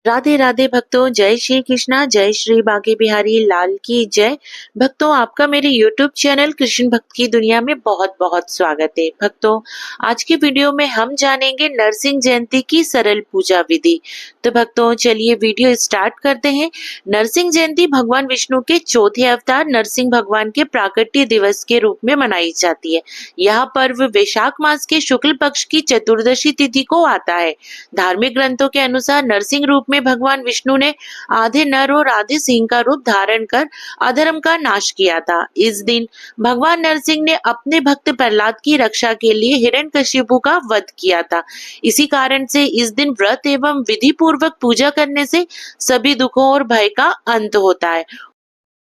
राधे राधे भक्तों, जय श्री कृष्णा, जय श्री बांके बिहारी लाल की जय। भक्तों, आपका मेरे YouTube चैनल कृष्ण भक्त की दुनिया में बहुत बहुत स्वागत है। भक्तों, आज की वीडियो में हम जानेंगे नरसिंह जयंती की सरल पूजा विधि। तो भक्तों, चलिए वीडियो स्टार्ट करते हैं। नरसिंह जयंती भगवान विष्णु के चौथे अवतार नरसिंह भगवान के प्राकट्य दिवस के रूप में मनाई जाती है। यह पर्व वैशाख मास के शुक्ल पक्ष की चतुर्दशी तिथि को आता है। धार्मिक ग्रंथों के अनुसार नरसिंह रूप में भगवान विष्णु ने आधे नर और आधे सिंह का रूप धारण कर अधर्म का नाश किया था। इस दिन भगवान नरसिंह ने अपने भक्त प्रहलाद की रक्षा के लिए हिरण्यकशिपु का वध किया था। इसी कारण से इस दिन व्रत एवं विधि पूर्वक पूजा करने से सभी दुखों और भय का अंत होता है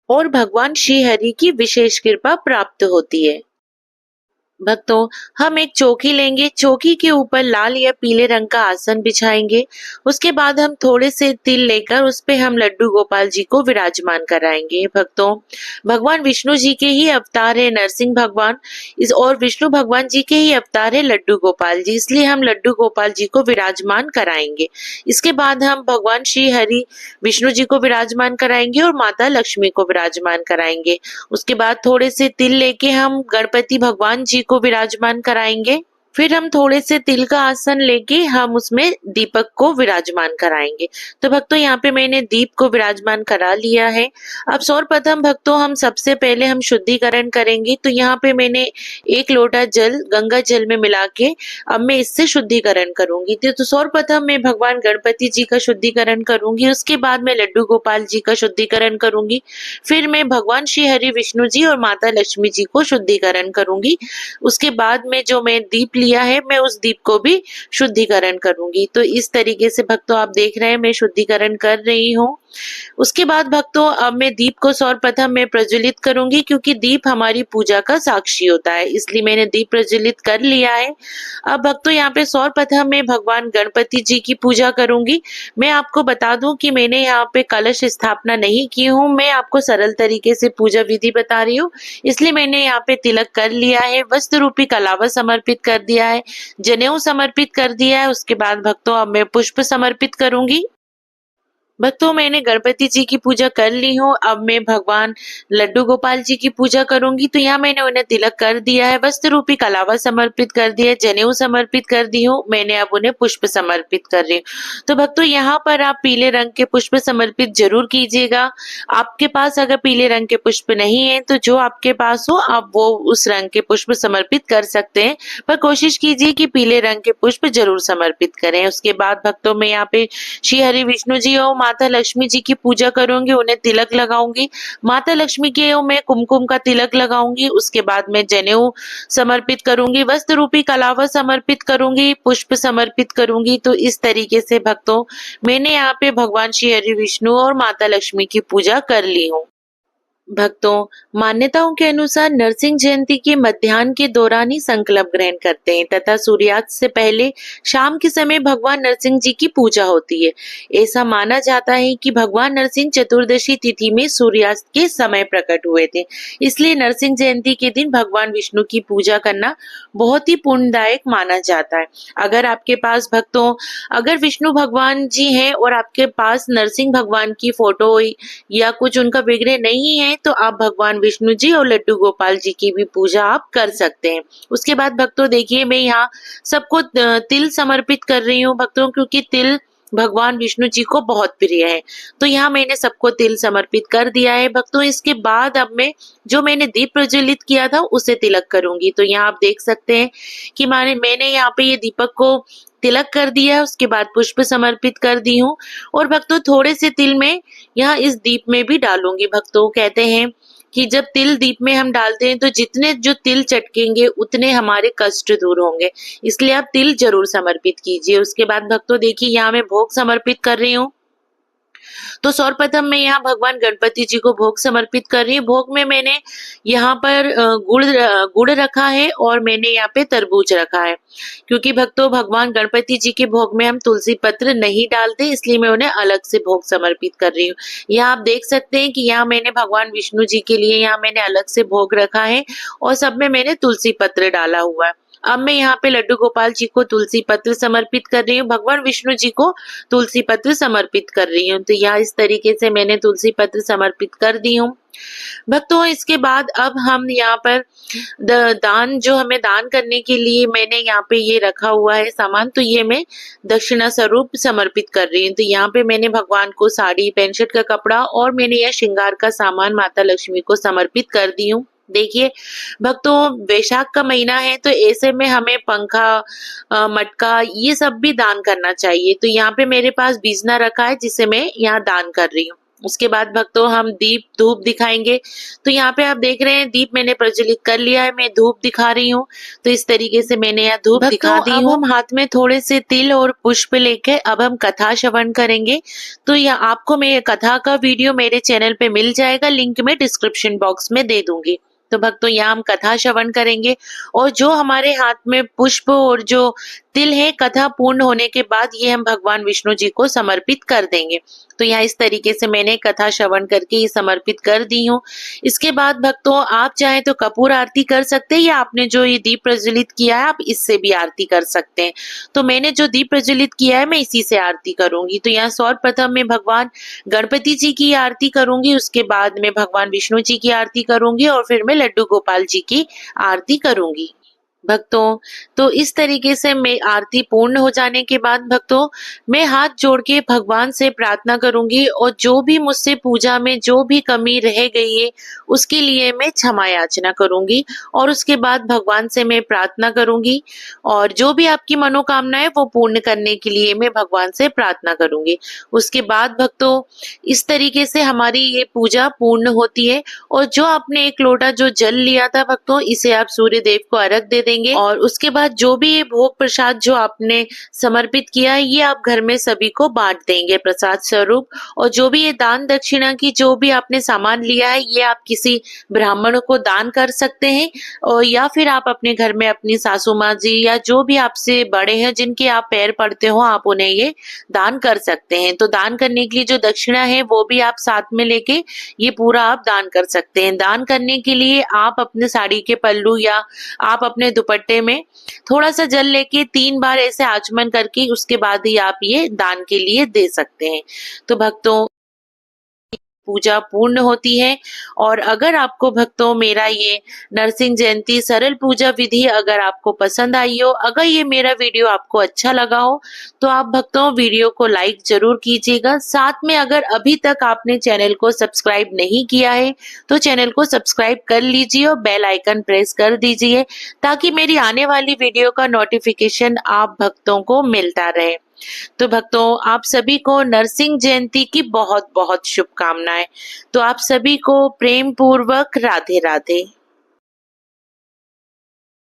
और भगवान श्री हरि की विशेष कृपा प्राप्त होती है। भक्तों, हम एक चौकी लेंगे। चौकी के ऊपर लाल या पीले रंग का आसन बिछाएंगे। उसके बाद हम थोड़े से तिल लेकर उस पे हम लड्डू गोपाल जी को विराजमान कराएंगे। भक्तों, भगवान विष्णु जी के ही अवतार है नरसिंह भगवान, इस और विष्णु भगवान जी के ही अवतार है लड्डू गोपाल जी, इसलिए हम लड्डू गोपाल जी को विराजमान कराएंगे। इसके बाद हम भगवान श्री हरि विष्णु जी को विराजमान कराएंगे और माता लक्ष्मी को विराजमान कराएंगे। उसके बाद थोड़े से तिल लेके हम गणपति भगवान जी को विराजमान कराएंगे। फिर हम थोड़े से तिल का आसन लेके हम उसमें दीपक को विराजमान कराएंगे। तो भक्तों, यहाँ पे मैंने दीप को विराजमान करा लिया है। अब सर्वप्रथम भक्तों, हम सबसे पहले हम शुद्धिकरण करेंगे। तो यहाँ पे मैंने 1 लोटा जल गंगा जल में मिला के अब मैं इससे शुद्धिकरण करूंगी। तो सर्वप्रथम मैं भगवान गणपति जी का शुद्धिकरण करूंगी, उसके बाद मैं लड्डू गोपाल जी का शुद्धिकरण करूंगी, फिर मैं भगवान श्री हरि विष्णु जी और माता लक्ष्मी जी को शुद्धिकरण करूंगी। उसके बाद में जो मैं दीप लिया है मैं उस दीप को भी शुद्धिकरण करूंगी। तो इस तरीके से भक्तों, आप देख रहे हैं मैं शुद्धिकरण कर रही हूँ। उसके बाद भक्तों, अब मैं दीप को सर्वप्रथम मैं प्रज्वलित करूंगी, क्योंकि दीप हमारी पूजा का साक्षी होता है, इसलिए मैंने दीप प्रज्वलित कर लिया है। अब भक्तों, यहाँ पे सर्वप्रथम मैं भगवान गणपति जी की पूजा करूंगी। मैं आपको बता दूं कि मैंने यहाँ पे कलश स्थापना नहीं की हूँ, मैं आपको सरल तरीके से पूजा विधि बता रही हूँ, इसलिए मैंने यहाँ पे तिलक कर लिया है, वस्त्र रूपी कलावा समर्पित कर दिया है, जनेऊ समर्पित कर दिया है। उसके बाद भक्तों, अब मैं पुष्प समर्पित करूंगी। भक्तों, मैंने गणपति जी की पूजा कर ली हूँ। अब मैं भगवान लड्डू गोपाल जी की पूजा करूंगी। तो यहाँ मैंने उन्हें तिलक कर दिया है, वस्त्र रूपी कलावा समर्पित कर दिया है, जनेऊ समर्पित कर दी हूँ। मैंने अब उन्हें पुष्प समर्पित कर रही हूँ। तो भक्तों, यहाँ पर आप पीले रंग के पुष्प समर्पित जरूर कीजिएगा। आपके पास अगर पीले रंग के पुष्प नहीं है तो जो आपके पास हो आप वो उस रंग के पुष्प समर्पित कर सकते हैं, पर कोशिश कीजिए कि पीले रंग के पुष्प जरूर समर्पित करें। उसके बाद भक्तों, मैं यहाँ पे श्री हरि विष्णु जी और माता लक्ष्मी जी की पूजा करूंगी, उन्हें तिलक लगाऊंगी। माता लक्ष्मी के मैं कुमकुम का तिलक लगाऊंगी। उसके बाद मैं जनेऊ समर्पित करूंगी, वस्त्र रूपी कलावा समर्पित करूंगी, पुष्प समर्पित करूंगी। तो इस तरीके से भक्तों, मैंने यहाँ पे भगवान श्री हरि विष्णु और माता लक्ष्मी की पूजा कर ली हूँ। भक्तों, मान्यताओं के अनुसार नरसिंह जयंती के मध्याह्न के दौरान ही संकल्प ग्रहण करते हैं तथा सूर्यास्त से पहले शाम के समय भगवान नरसिंह जी की पूजा होती है। ऐसा माना जाता है कि भगवान नरसिंह चतुर्दशी तिथि में सूर्यास्त के समय प्रकट हुए थे, इसलिए नरसिंह जयंती के दिन भगवान विष्णु की पूजा करना बहुत ही पुण्यदायक माना जाता है। अगर आपके पास भक्तों, अगर विष्णु भगवान जी हैं और आपके पास नरसिंह भगवान की फोटो या कुछ उनका विग्रह नहीं है, तो आप भगवान विष्णु जी और लड्डू गोपाल जी की भी पूजा आप कर सकते हैं। उसके बाद भक्तों, देखिए मैं यहाँ सबको तिल समर्पित कर रही हूँ भक्तों, क्योंकि तिल भगवान विष्णु जी को बहुत प्रिय है। तो यहाँ मैंने सबको तिल समर्पित कर दिया है भक्तों। इसके बाद अब मैं जो मैंने दीप प्रज्वलित किया था उसे तिलक करूंगी। तो यहाँ आप देख सकते हैं कि मैंने यहाँ पे ये दीपक को तिलक कर दिया है। उसके बाद पुष्प समर्पित कर दी हूँ और भक्तों, थोड़े से तिल में यहाँ इस दीप में भी डालूंगी। भक्तों, कहते हैं कि जब तिल दीप में हम डालते हैं तो जितने जो तिल चटकेंगे उतने हमारे कष्ट दूर होंगे, इसलिए आप तिल जरूर समर्पित कीजिए। उसके बाद भक्तों, देखिए यहाँ मैं भोग समर्पित कर रही हूँ। तो सर्वप्रथम मैं यहाँ भगवान गणपति जी को भोग समर्पित कर रही हूँ। भोग में मैंने यहाँ पर गुड़ रखा है और मैंने यहाँ पे तरबूज रखा है, क्योंकि भक्तों, भगवान गणपति जी के भोग में हम तुलसी पत्र नहीं डालते, इसलिए मैं उन्हें अलग से भोग समर्पित कर रही हूँ। यहाँ आप देख सकते हैं कि यहाँ मैंने भगवान विष्णु जी के लिए यहाँ मैंने अलग से भोग रखा है और सब में मैंने तुलसी पत्र डाला हुआ है। अब मैं यहाँ पे लड्डू गोपाल जी को तुलसी पत्र समर्पित कर रही हूँ, भगवान विष्णु जी को तुलसी पत्र समर्पित कर रही हूँ। तो यहाँ इस तरीके से मैंने तुलसी पत्र समर्पित कर दी हूँ। भक्तों, इसके बाद अब हम यहाँ पर दान, जो हमें दान करने के लिए मैंने यहाँ पे ये रखा हुआ है सामान, तो ये मैं दक्षिणा स्वरूप समर्पित कर रही हूँ। तो यहाँ पे मैंने भगवान को साड़ी, पैंट शर्ट का कपड़ा और मैंने यह श्रृंगार का सामान माता लक्ष्मी को समर्पित कर दी हूँ। देखिए भक्तों, वैशाख का महीना है तो ऐसे में हमें पंखा, मटका, ये सब भी दान करना चाहिए। तो यहाँ पे मेरे पास बीजना रखा है जिसे मैं यहाँ दान कर रही हूँ। उसके बाद भक्तों, हम दीप धूप दिखाएंगे। तो यहाँ पे आप देख रहे हैं दीप मैंने प्रज्वलित कर लिया है, मैं धूप दिखा रही हूँ। तो इस तरीके से मैंने यहाँ धूप दिखा दी हूँ। हम हाथ में थोड़े से तिल और पुष्प लेके अब हम कथा श्रवण करेंगे। तो यह आपको मैं कथा का वीडियो मेरे चैनल पे मिल जाएगा, लिंक मैं डिस्क्रिप्शन बॉक्स में दे दूंगी। तो भक्तों, यहाँ हम कथा श्रवण करेंगे और जो हमारे हाथ में पुष्प और जो तिल है, कथा पूर्ण होने के बाद ये हम भगवान विष्णु जी को समर्पित कर देंगे। तो यहाँ इस तरीके से मैंने कथा श्रवण करके ये समर्पित कर दी हूँ। इसके बाद भक्तों, आप चाहें तो कपूर आरती कर सकते हैं या आपने जो ये दीप प्रज्वलित किया है आप इससे भी आरती कर सकते हैं। तो मैंने जो दीप प्रज्वलित किया है मैं इसी से आरती करूंगी। तो यहाँ सर्वप्रथम मैं भगवान गणपति जी की आरती करूंगी, उसके बाद मैं भगवान विष्णु जी की आरती करूंगी और फिर मैं लड्डू गोपाल जी की आरती करूंगी। भक्तों, तो इस तरीके से मैं आरती पूर्ण हो जाने के बाद भक्तों, मैं हाथ जोड़ के भगवान से प्रार्थना करूंगी और जो भी मुझसे पूजा में जो भी कमी रह गई है उसके लिए मैं क्षमा याचना करूंगी और उसके बाद भगवान से मैं प्रार्थना करूंगी और जो भी आपकी मनोकामना है वो पूर्ण करने के लिए मैं भगवान से प्रार्थना करूंगी। उसके बाद भक्तों, इस तरीके से हमारी ये पूजा पूर्ण होती है और जो आपने एक लोटा जो जल लिया था भक्तों, इसे आप सूर्य देव को अर्घ दे देंगे और उसके बाद जो भी ये भोग प्रसाद जो आपने समर्पित किया है ये आप घर में सभी को बांट देंगे प्रसाद स्वरूप। और जो भी ये दान दक्षिणा की जो भी आपने सामान लिया है ये आप किसी ब्राह्मण को दान कर सकते हैं और या फिर आप अपने घर में अपनी सासू माँ जी या जो भी आपसे बड़े हैं जिनके आप पैर पड़ते हो आप उन्हें ये दान कर सकते हैं। तो दान करने के लिए जो दक्षिणा है वो भी आप साथ में लेके ये पूरा आप दान कर सकते हैं। दान करने के लिए आप अपने साड़ी के पल्लू या आप अपने दुपट्टे में थोड़ा सा जल लेके 3 बार ऐसे आचमन करके उसके बाद ही आप ये दान के लिए दे सकते हैं। तो भक्तों, पूजा पूर्ण होती है। और अगर आपको भक्तों मेरा ये नरसिंह जयंती सरल पूजा विधि अगर आपको पसंद आई हो, अगर ये मेरा वीडियो आपको अच्छा लगा हो तो आप भक्तों वीडियो को लाइक जरूर कीजिएगा। साथ में अगर अभी तक आपने चैनल को सब्सक्राइब नहीं किया है तो चैनल को सब्सक्राइब कर लीजिए और बेल आइकन प्रेस कर दीजिए ताकि मेरी आने वाली वीडियो का नोटिफिकेशन आप भक्तों को मिलता रहे। तो भक्तों, आप सभी को नरसिंह जयंती की बहुत बहुत शुभकामनाएं। तो आप सभी को प्रेम पूर्वक राधे राधे।